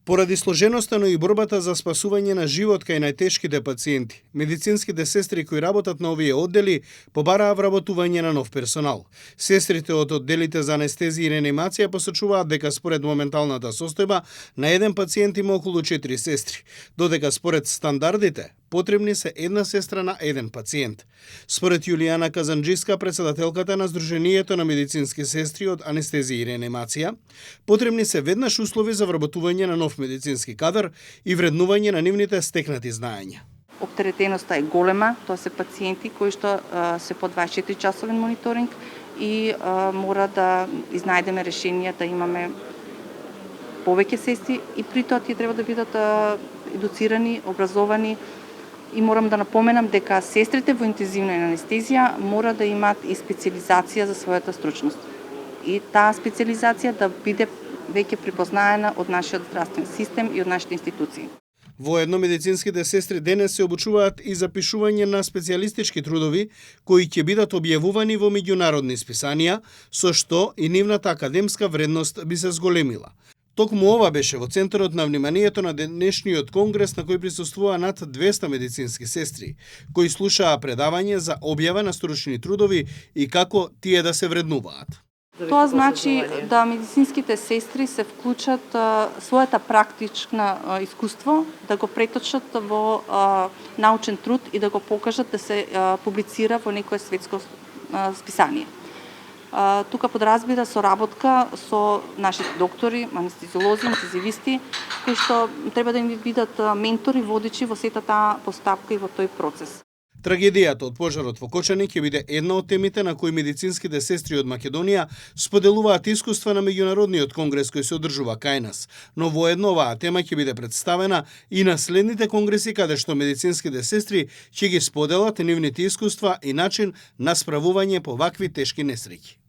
Поради сложеноста, но и борбата за спасување на живот кај најтешките пациенти, медицинските сестри кои работат на овие оддели побараа вработување на нов персонал. Сестрите од одделите за анестезија и реанимација посочуваат дека според моменталната состојба на еден пациент има околу 4 сестри, додека според стандардите потребни се една сестра на еден пациент. Според Јулијана Казанџиска, председателката на Сдруженијето на медицински сестри од анестезија и реанимација, потребни се веднаш услови за вработување на нов медицински кадар и вреднување на нивните стекнати знаења. Оптеретеноста е голема, тоа се пациенти кои што се по 24 часовен мониторинг и мора да изнајдеме решенија да имаме повеќе сестри и при тоа тие треба да бидат едуцирани, образовани. И морам да напоменам дека сестрите во интензивна анестезија мора да имаат и специализација за својата стручност. И таа специализација да биде веќе припознаена од нашиот здравствен систем и од нашите институции. Воедно медицинските сестри денес се обучуваат и за пишување на специјалистички трудови кои ќе бидат објавувани во меѓународни списанија, со што и нивната академска вредност би се зголемила. Токму ова беше во центарот на вниманието на денешниот конгрес на кој присуствува над 200 медицински сестри, кои слушаа предавање за објава на стручни трудови и како тие да се вреднуваат. Тоа значи да медицинските сестри се вклучат својата практична искуство, да го преточат во научен труд и да го покажат да се публицира во некое светско списание. Тука подразбира соработка со нашите доктори, анестезиолози, интензивисти, кои што треба да им бидат ментори, водичи во сета таа постапка и во тој процес. Трагедијата од пожарот во Кочани ќе биде една од темите на кои медицинските сестри од Македонија споделуваат искуства на меѓународниот конгрес кој се одржува кај нас, но воедно оваа тема ќе биде представена и на следните конгреси каде што медицинските сестри ќе ги споделат нивните искуства и начин на справување по вакви тешки несреќи.